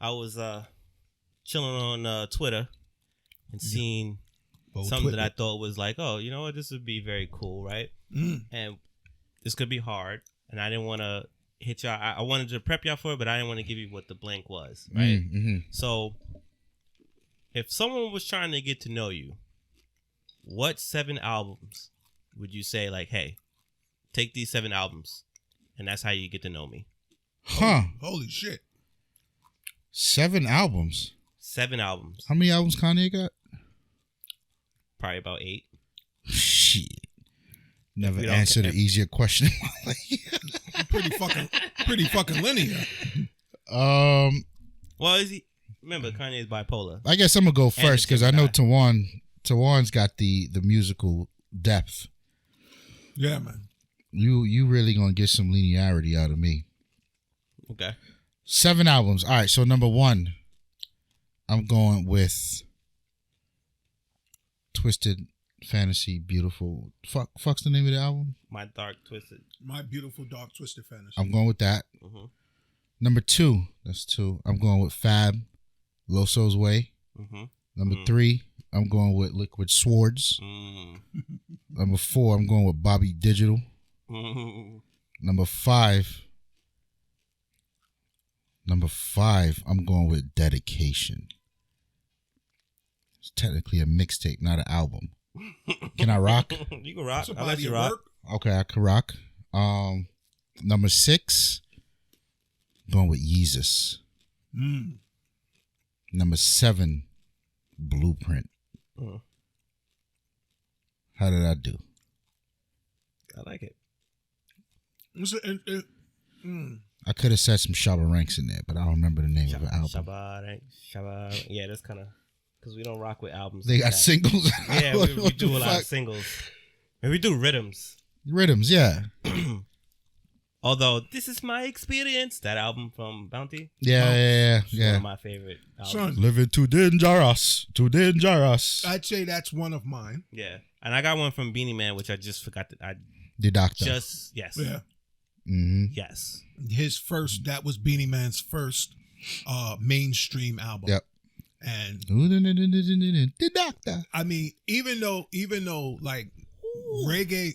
I was chilling on Twitter and seeing something that I thought was like, oh, you know what, this would be very cool, right? And this could be hard, and I didn't want to hit y'all. I wanted to prep y'all for it, but I didn't want to give you what the blank was, right? So, if someone was trying to get to know you, what 7 albums would you say, like, hey, take these 7 albums, and that's how you get to know me? Huh. Holy shit. 7 albums. 7 albums. How many albums Kanye got? Probably about 8. Shit. Never answered an easier question. pretty fucking linear. Well, is he? Remember, Kanye's bipolar. I guess I'm gonna go first because I know Tawann's got the musical depth. Yeah, man. You really gonna get some linearity out of me. Okay. 7 albums. All right. So number 1, I'm going with Twisted Fantasy, Beautiful. Fuck's the name of the album? My Beautiful Dark Twisted Fantasy. I'm going with that. Number 2, that's 2. I'm going with Fab, Loso's Way. Number 3, I'm going with Liquid Swords. Number 4, I'm going with Bobby Digital. Number 5, I'm going with Dedication. It's technically a mixtape, not an album. Can I rock? You can rock. I'll let you rock. Okay, I can rock. Number 6, I'm going with Yeezus. Number 7, Blueprint. How did I do? I like it. I could have said some Shabba Ranks in there, but I don't remember the name of the album. Shabba. Yeah, that's kind of because we don't rock with albums. They got singles. Yeah, we do a lot of singles. And we do rhythms. Rhythms, yeah. Although this is my experience, that album from Bounty. Yeah. One of my favorite albums. Son, living too dangerous. I'd say that's one of mine. Yeah, and I got one from Beanie Man, which I just forgot. The Doctor. Yes. Yeah. Yes. His first. That was Beanie Man's first mainstream album. Yep. And The Doctor. I mean, even though like reggae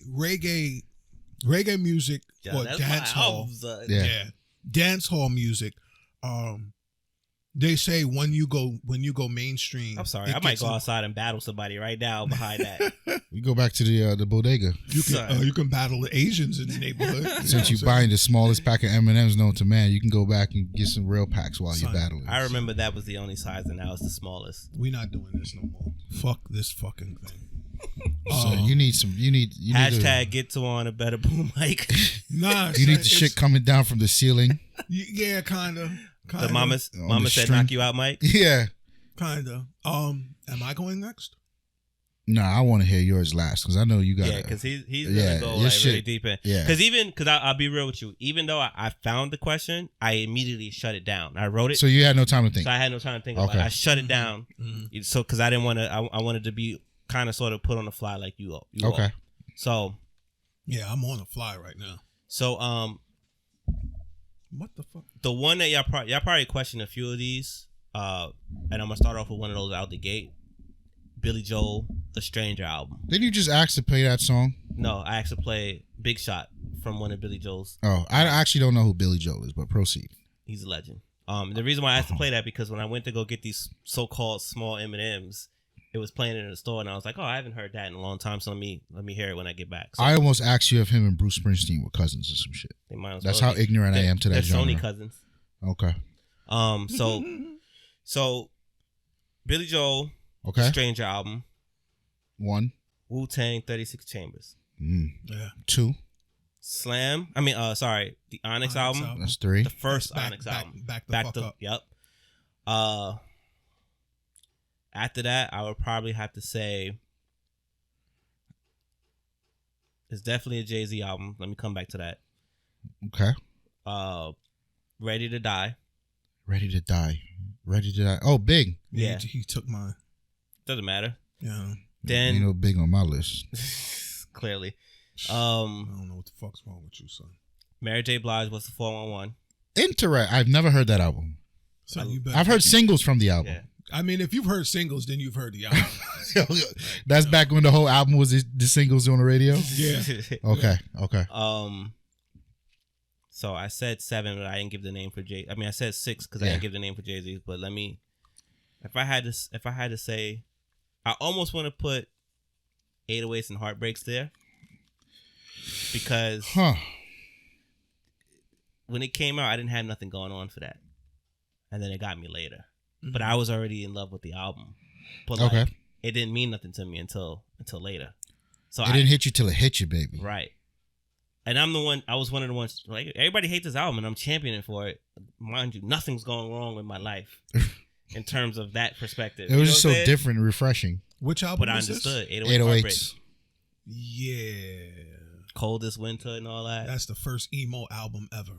music or dance hall, dance hall music. They say when you go mainstream. I'm sorry, I might go outside and battle somebody right now behind that. You go back to the bodega. You can battle the Asians in the neighborhood. Since you're buying the smallest pack of M&Ms known to man, you can go back and get some real packs while you're battling. I remember that was the only size, and now it's the smallest. We're not doing this no more. Fuck this fucking thing. So you need Hastag get Tawann a better boom mic. Nah, you need the shit coming down from the ceiling. Yeah, kind of. The mama said knock you out, Mike. Yeah, kind of. Am I going next? No, I want to hear yours last because I know you got. Yeah, because he's gonna go like really deep in. Yeah, because I'll be real with you. Even though I found the question, I immediately shut it down. I wrote it. So you had no time to think. So I had no time to think about it. I shut it down. So because I didn't want to. I wanted to be kind of sort of put on the fly like you okay. So yeah, I'm on the fly right now. So what the fuck? The one that y'all probably questioned a few of these, and I'm gonna start off with one of those out the gate. Billy Joel, The Stranger album. Didn't you just ask to play that song? No, I actually play Big Shot from one of Billy Joel's. Oh, I actually don't know who Billy Joel is, but proceed. He's a legend. The reason why I asked to play that because when I went to go get these so-called small M&Ms, it was playing in the store, and I was like, "Oh, I haven't heard that in a long time, so let me hear it when I get back." So, I almost asked you if him and Bruce Springsteen were cousins or some shit. That's how ignorant I am to that genre. They're Sony cousins. Okay. So Billy Joel, okay, Stranger album. 1. Wu-Tang, 36 Chambers. Yeah. 2. Slam. The Onyx album. That's 3. The first Onyx album. Back the fuck up. Yep. After that, I would probably have to say it's definitely a Jay-Z album. Let me come back to that. Okay. Ready to Die. Oh, Big. Yeah. He took mine. Doesn't matter. Yeah. Then ain't no Big on my list. Clearly. I don't know what the fuck's wrong with you, son. Mary J. Blige was the 411. I've never heard that album. So you better. I've heard singles from the album. Yeah. I mean, if you've heard singles, then you've heard the album. That's back when the whole album was the singles on the radio. Yeah. Okay. So I said 7, but I didn't give the name for Jay. I mean, I said 6 because I didn't give the name for Jay-Z. But let me, if I had to say, I almost want to put 808s and Heartbreaks there because when it came out, I didn't have nothing going on for that, and then it got me later. But I was already in love with the album. But like, it didn't mean nothing to me until later. So it didn't hit you till it hit you, baby. Right. And I was one of the ones, like, everybody hates this album and I'm championing for it. Mind you, nothing's going wrong with my life in terms of that perspective. It was just so different and refreshing. Which album But I was understood. this? 808s. Yeah. Coldest Winter and all that. That's the first emo album ever.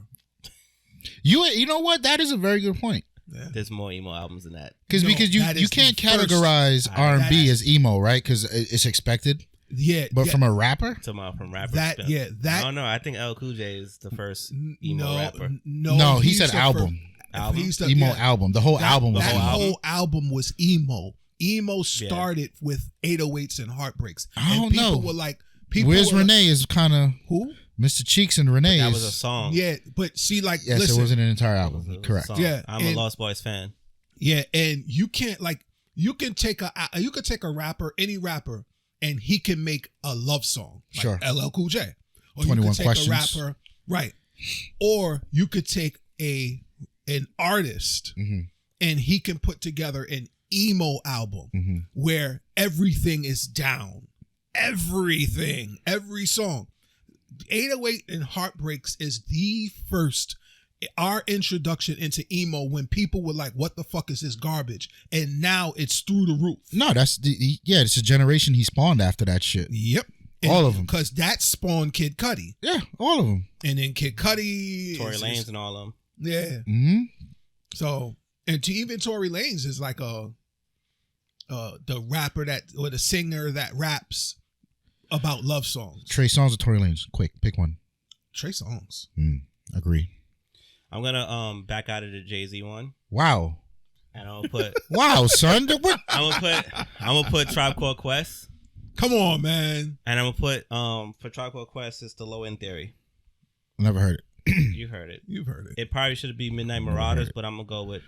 You know what? That is a very good point. Yeah. There's more emo albums than that. Because you can't categorize R&B as emo, right? Because it's expected. Yeah. But from a rapper? From rapper. That. I don't know. I think LL Cool J is the first emo rapper. No, he said album. Emo album. The whole album was emo. That whole album was emo. Emo started with 808s and Heartbreaks. I don't know. Were like, Where's Renee is kind of... Who? Mr. Cheeks and Renee. That was a song. Yeah, but see, like, yes, listen, it wasn't an entire album. Correct. Yeah, I'm a Lost Boys fan. Yeah, and you can't you can take a rapper, any rapper, and he can make a love song, like sure, LL Cool J, or 21 you could take Questions. a rapper, right? Or you could take an artist, and he can put together an emo album where everything is down, everything, every song. 808 and Heartbreaks is the first, our introduction into emo when people were like, what the fuck is this garbage? And now it's through the roof. No, it's a generation he spawned after that shit. Yep. All of them. Because that spawned Kid Cudi. Yeah, all of them. And then Kid Cudi. Tory Lanez and all of them. Yeah. So, and even Tory Lanez is like the rapper or the singer that raps about love songs. Trey Songz or Tory Lanez? Quick, pick one. Trey Songz. Agree. I'm gonna back out of the Jay-Z one. Wow. And I'm gonna put wow, son. What? I'm gonna put Tribe Called Quest. Come on, man. And I'm gonna put for Tribe Called Quest, it's the Low End Theory. Never heard it. You heard it. You've heard it. It probably should be Midnight Marauders, but I'm gonna go with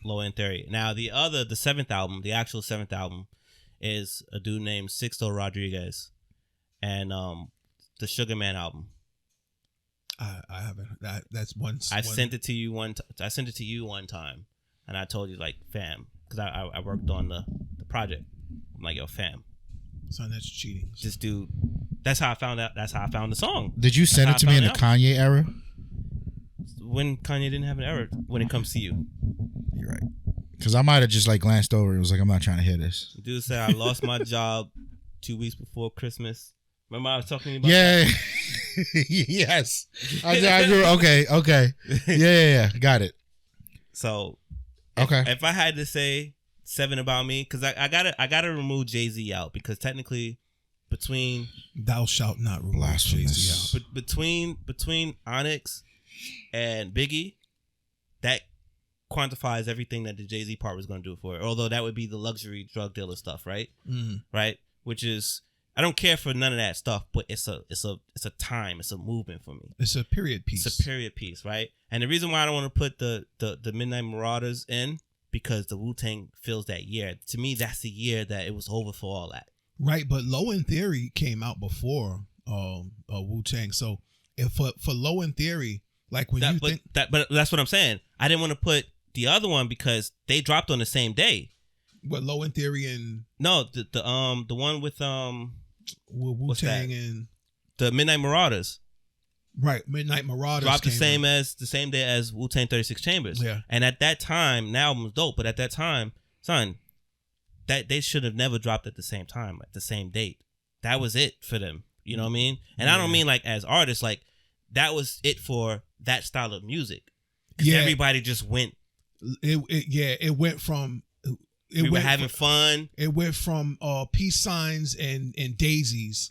Low End Theory. Now the seventh album, the actual seventh album, is a dude named Sixto Rodriguez, and the Sugar Man album. I haven't. That's one. I sent it to you one time, and I told you, like, fam, because I worked on the project. I'm like, yo, fam, son, that's cheating. This dude. That's how I found out. That's how I found the song. Did you send it to me in the Kanye era? When Kanye didn't have an era, when it comes to you. You're right. Because I might have just like glanced over. It was like, I'm not trying to hear this. Dude said I lost my job 2 weeks before Christmas. Remember I was talking to you about that? Yes. I grew. Okay. Yeah. Got it. So, okay. If I had to say 7 about me, because I gotta remove Jay-Z out, because technically between thou shalt not remove Jay-Z out. But between Onyx and Biggie, that quantifies everything that the Jay-Z part was going to do for it. Although that would be the luxury drug dealer stuff, right? Right? Which is, I don't care for none of that stuff, but it's a time, it's a movement for me. It's a period piece. It's a period piece, right? And the reason why I don't want to put the Midnight Marauders in, because the Wu-Tang fills that year. To me, that's the year that it was over for all that. Right, but Low End Theory came out before Wu-Tang. So if for Low End Theory, like when but that's what I'm saying. I didn't want to put the other one because they dropped on the same day. What, Low End Theory and the one with Wu-Tang and the Midnight Marauders. Right, Midnight Marauders dropped the same day as Wu-Tang 36 Chambers. Yeah. And at that time, the album was dope, but at that time, son, that they should have never dropped at the same time, at the same date. That was it for them. You know what I mean? And I don't mean like as artists, like that was it for that style of music. Because everybody just went. It went from. We were having fun. It went from peace signs and daisies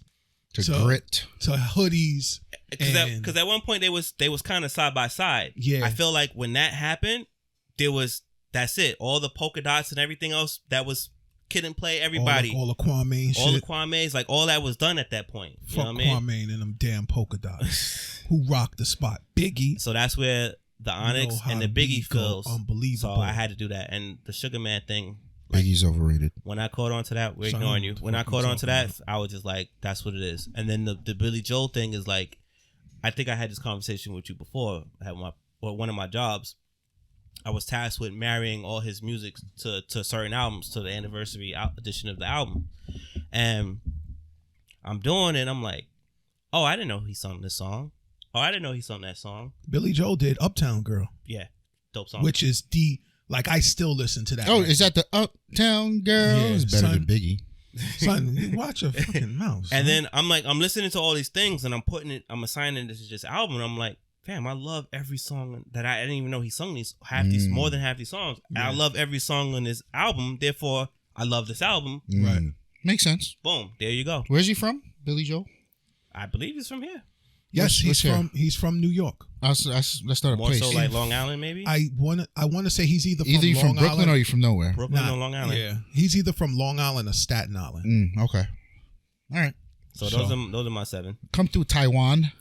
to grit to hoodies. Because at one point they was kind of side by side. Yeah, I feel like when that happened, that's it. All the polka dots and everything else that was Kid and Play, everybody. All the Kwame all shit. the Kwame's, like all that was done at that point. You Fuck know what I mean? Kwame and them damn polka dots. Who rocked the spot? Biggie. So that's where the Onyx and the Biggie feels. Unbelievable. So I had to do that. And the Sugar Man thing. Biggie's overrated. When I caught on to that, we're ignoring you. When I caught on to that, I was just like, that's what it is. And then the Billy Joel thing is like, I think I had this conversation with you before. I had one of my jobs. I was tasked with marrying all his music to certain albums, to the anniversary edition of the album. And I'm doing it. I'm like, oh, I didn't know he sung this song. Oh, I didn't know he sung that song. Billy Joel did Uptown Girl. Yeah. Dope song. Which is like, I still listen to that. Oh, is that the Uptown Girl? Yeah, it's better than Biggie. Son, you watch your fucking mouth. And then I'm listening to all these things and I'm assigning this to this album. And I'm like, fam, I love every song that I didn't even know he sung more than half these songs. Yeah. I love every song on this album. Therefore, I love this album. Right. Makes sense. Boom. There you go. Where's he from? Billy Joel? I believe he's from here. Yes, he's from New York. Let's not a More place. so like Long Island, maybe. I want to say he's either you from Long Brooklyn Island, or you from nowhere. Brooklyn or Long Island. Yeah, he's either from Long Island or Staten Island. Okay, all right. So those are my 7. Come through Tawann.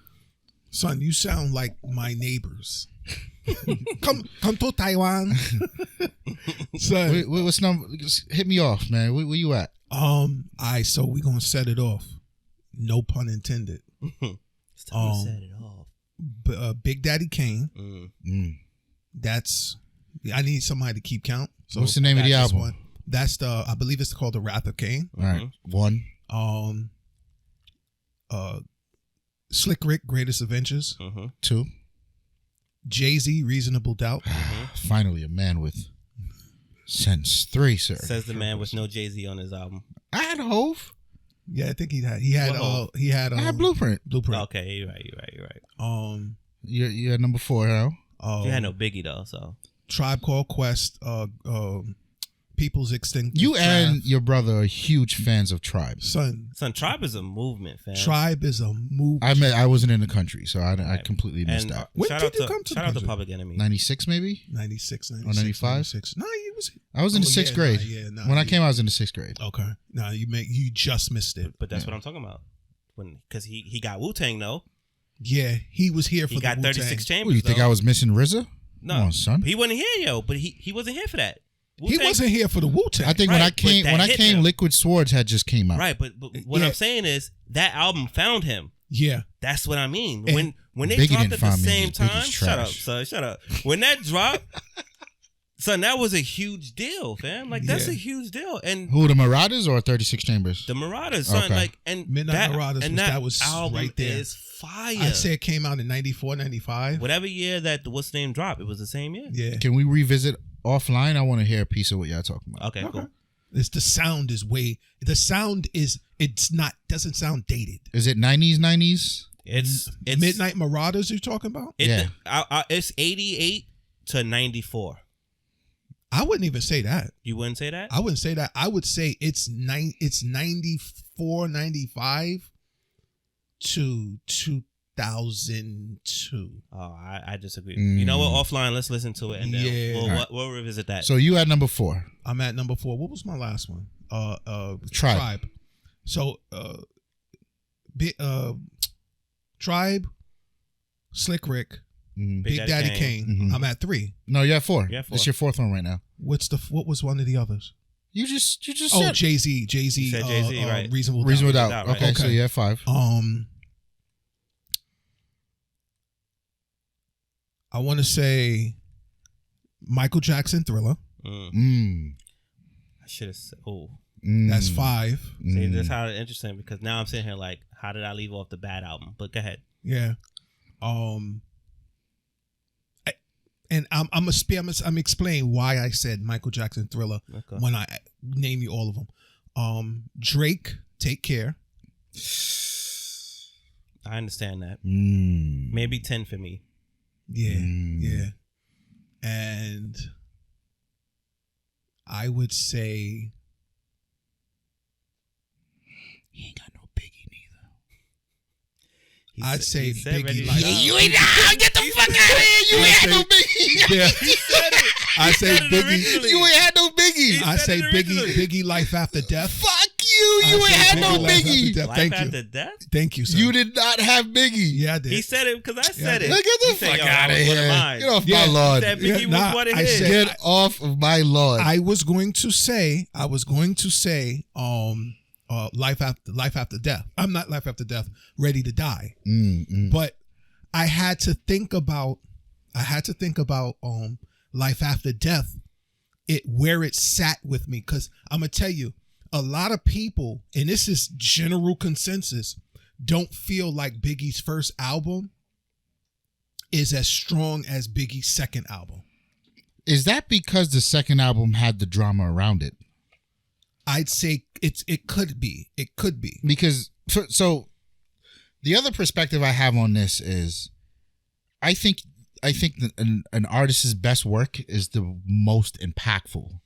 Son, you sound like my neighbors. come to Taiwan. Son, what's number? Just hit me off, man. Where you at? So we gonna set it off. No pun intended. It's time to set it off. Big Daddy Kane. That's. I need somebody to keep count. So what's the name of the album? One. That's I believe it's called The Wrath of Cain. All right, 1. Slick Rick, Greatest Adventures. 2. Jay-Z, Reasonable Doubt. Finally, a man with sense. 3, sir. Says the man with no Jay-Z on his album. I had Hove. Yeah, I think he had I had Blueprint. Okay, you're right. You had number 4, huh? You had no Biggie though, so. Tribe Called Quest, People's Extinct. You and your brother are huge fans of Tribe. Son, Tribe is a movement, fam. Tribe is a movement. I wasn't in the country, so I completely missed that. When did you come to the country? Shout out to Public Enemy. 96 maybe? 96, or 95? 96. No, he was. I was in the 6th grade. When I came, I was in the 6th grade. Okay. No, you just missed it. But that's what I'm talking about. Because he got Wu-Tang though. Yeah, he was here for he got the 36 Chambers. What, you think I was missing RZA? No, come on, son. He wasn't here, yo. But he wasn't here for that. Wu-Tang, he wasn't here for the Wu-Tang. I think when I came, Liquid Swords had just came out. Right, but what I'm saying is that album found him. Yeah, that's what I mean. And when they dropped at the same time, shut up, son, shut up. When that dropped, son, that was a huge deal, fam. Like that's a huge deal. And who, the Marauders or 36 Chambers? The Marauders, son. Okay. Like and Midnight Marauders, and that was album right there. Is fire. I'd say it came out in 94, 95. Whatever year that what's the name dropped, it was the same year. Yeah. Can we revisit offline? I want to hear a piece of what y'all talking about. Okay, cool. The sound doesn't sound dated. Is it 90s? It's Midnight Marauders you're talking about? It's 88 to 94. I wouldn't even say that. You wouldn't say that? I wouldn't say that. I would say it's 94, 95 to 2002. Oh, I disagree. You know what? Offline, let's listen to it and then we'll revisit that. So you at number 4. I'm at number 4. What was my last one? Tribe. So Tribe, Slick Rick, Big Daddy Kane. I'm at 3. No, you're at 4. You're at 4. It's your 4th one right now. What was one of the others? You just said Jay-Z. Said Jay-Z, right. Reasonable Doubt. Right. Okay, so you're at 5. I want to say Michael Jackson, Thriller. I should have said, that's 5. See, that's how it's interesting because now I'm sitting here like, how did I leave off the bad album? But go ahead. Yeah. And I'm explaining why I said Michael Jackson, Thriller when I name you all of them. Drake, Take Care. I understand that. Maybe 10 for me. Yeah. And I would say he ain't got no Biggie neither. I'd say Biggie. You ain't get the fuck out of here. You ain't got no Biggie. Yeah. He said it. I say Biggie. You ain't had no Biggie. I say Biggie, Life After Death. Fuck you. You ain't had no Biggie. Life After Death? Thank you, sir. You did not have Biggie. Yeah, I did. He said it because I said it. Look at the fuck out of here. Get off my lawn. He said Biggie was one of his. Get off of my lawn. I was going to say, Life After Death. I'm not Life After Death, Ready to Die. But I had to think about Life After Death, where it sat with me, because I'm gonna tell you, a lot of people, and this is general consensus, don't feel like Biggie's first album is as strong as Biggie's second album. Is that because the second album had the drama around it? I'd say it could be. It could be. Because so the other perspective I have on this is I think that an artist's best work is the most impactful.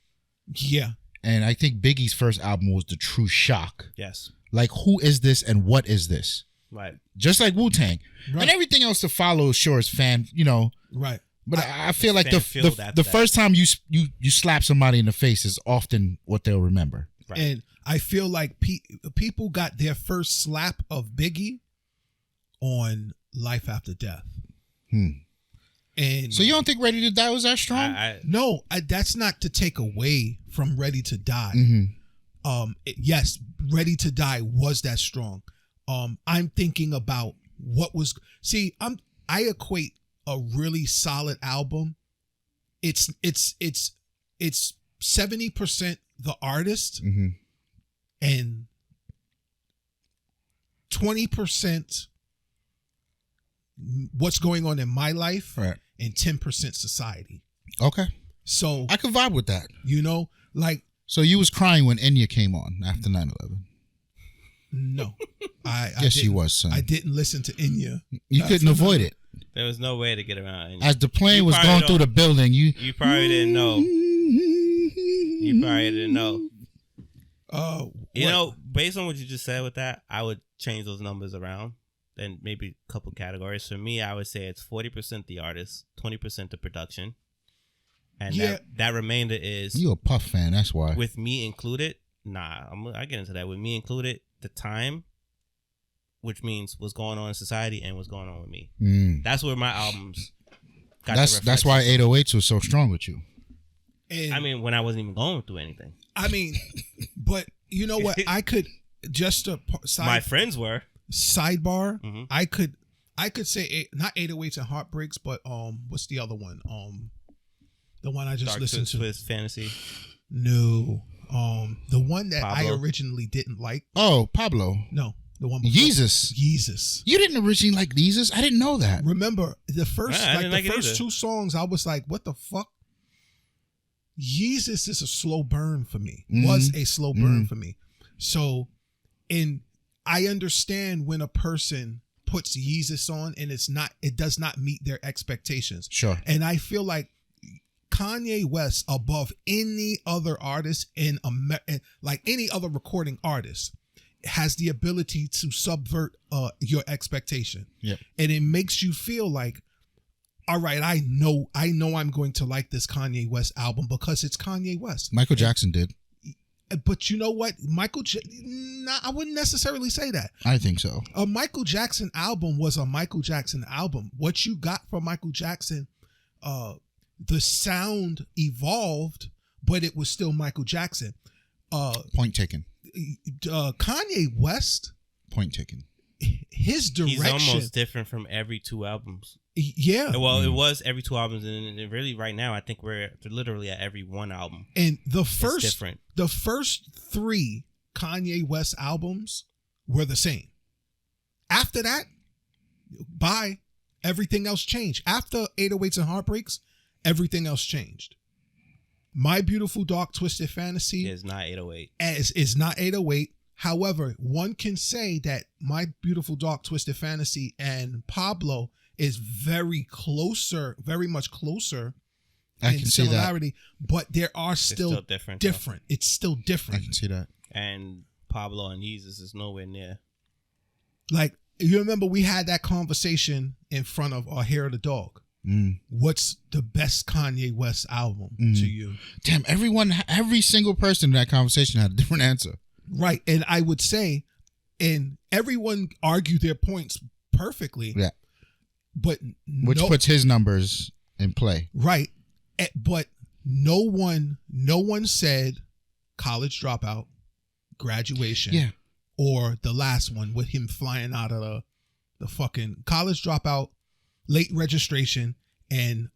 Yeah. And I think Biggie's first album was the true shock. Yes. Like, who is this and what is this? Right. Just like Wu-Tang. Right. And everything else to follow, sure, is fan, Right. But I feel like the first time you slap somebody in the face is often what they'll remember. Right. And I feel like people got their first slap of Biggie on Life After Death. And so you don't think Ready to Die was that strong? No, that's not to take away from Ready to Die. Yes, Ready to Die was that strong. I'm thinking about what was. See, I equate a really solid album. It's 70% the artist and 20% what's going on in my life, right, and 10% society. Okay. So I could vibe with that. So you was crying when Enya came on after 9/11? No. Yes, you was, son. I didn't listen to Enya. You couldn't avoid it. There was no way to get around Enya. As the plane was going through the building, you probably didn't know. You probably didn't know. Based on what you just said with that, I would change those numbers around. And maybe a couple categories. For me, I would say it's 40% the artist, 20% the production. And that remainder is... You a Puff fan, that's why. With me included, I get into that. With me included, the time, which means what's going on in society and what's going on with me. That's where my albums got That's why 808s was so strong with you. And, when I wasn't even going through anything. But you know what? I could just... my friends were... Sidebar, I could say not 808s and Heartbreaks, but what's the other one? The one I just listened to. Twist Fantasy. No, the one that Pablo. I originally didn't like. Oh, Pablo. No, the one before. Yeezus. You didn't originally like Yeezus? I didn't know that. Remember the first two songs? I was like, what the fuck? Yeezus is a slow burn for me. Was a slow burn for me. So, I understand when a person puts Yeezus on and it does not meet their expectations. Sure. And I feel like Kanye West, above any other artist like any other recording artist, has the ability to subvert your expectation. Yep. And it makes you feel like, all right, I know I'm going to like this Kanye West album because it's Kanye West. Michael Jackson did. But you know what? I wouldn't necessarily say that. I think so. A Michael Jackson album was a Michael Jackson album. What you got from Michael Jackson, the sound evolved, but it was still Michael Jackson. Point taken. Kanye West. Point taken. His direction. He's almost different from every two albums. Yeah. Well, it was every two albums, and really right now, I think we're literally at every one album. And the first 3 Kanye West albums were the same. After that, everything else changed. After 808s and Heartbreaks, everything else changed. My Beautiful Dark Twisted Fantasy is not 808. Is not 808. However, one can say that My Beautiful Dark Twisted Fantasy and Pablo is very much closer I can see that. But there are still different. It's still different. I can see that. And Pablo and Yeezus is nowhere near. Like, you remember we had that conversation in front of our Hair of the Dog. What's the best Kanye West album to you? Damn, every single person in that conversation had a different answer. Right. And I would say, and everyone argued their points perfectly. Yeah. But which puts his numbers in play. Right. But no one said College Dropout, Graduation. Yeah. Or the last one with him flying out of the fucking College Dropout, Late Registration, and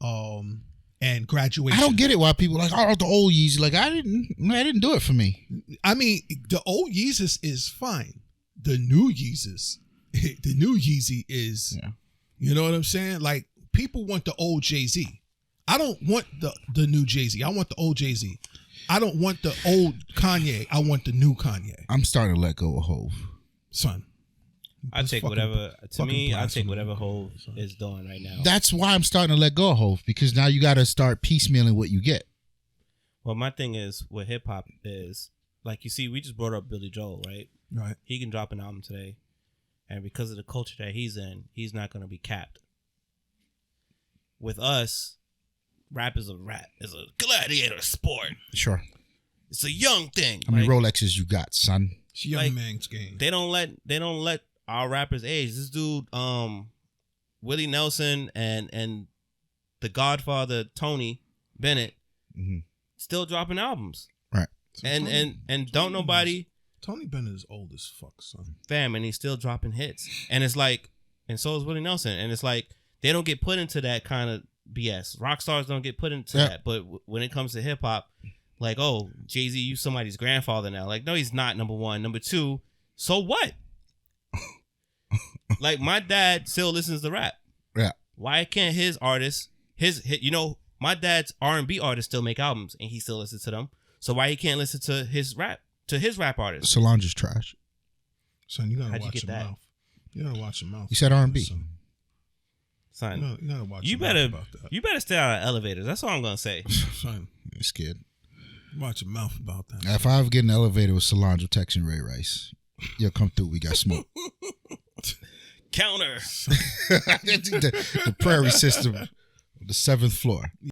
Graduation. I don't get it why people are like, oh, the old Yeezy. Like, I didn't do it for me. I mean, the old Yeezus is fine. The new Yeezus, the new Yeezy is, you know what I'm saying? Like, people want the old Jay-Z. I don't want the new Jay-Z. I want the old Jay-Z. I don't want the old Kanye. I want the new Kanye. I'm starting to let go of Hov. Son. I take whatever. To me, I take whatever Hov is doing right now. That's why I'm starting to let go of Hov, because now you got to start piecemealing what you get. Well, my thing is with hip hop is, like, you see, we just brought up Billy Joel, right? Right. He can drop an album today, and because of the culture that he's in, he's not going to be capped. With us, rap is a gladiator sport. Sure. It's a young thing. How many Rolexes you got, son? It's a young man's game. They don't let our rappers age. This dude, Willie Nelson and the Godfather Tony Bennett, still dropping albums. Right. So and don't nobody. Tony Bennett is old as fuck, son. Fam, and he's still dropping hits. And it's like, and so is Willie Nelson. And it's like, they don't get put into that kind of BS. Rock stars don't get put into that. But when it comes to hip hop, like, oh, Jay-Z, you somebody's grandfather now. Like, no, he's not, number one. Number two, so what? Like, my dad still listens to rap. Yeah. Why can't his artists, my dad's R&B artists still make albums and he still listens to them. So why he can't listen to his rap artists? Solange is trash. Son, you gotta watch your mouth. You gotta watch your mouth. You said R&B. Son, you gotta watch you better stay out of elevators. That's all I'm gonna say. Son, you're scared. Watch your mouth about that. If I ever get in an elevator with Solange, I'm texting Ray Rice. Yo, come through. We got smoke. Counter. The prairie system, the 7th floor.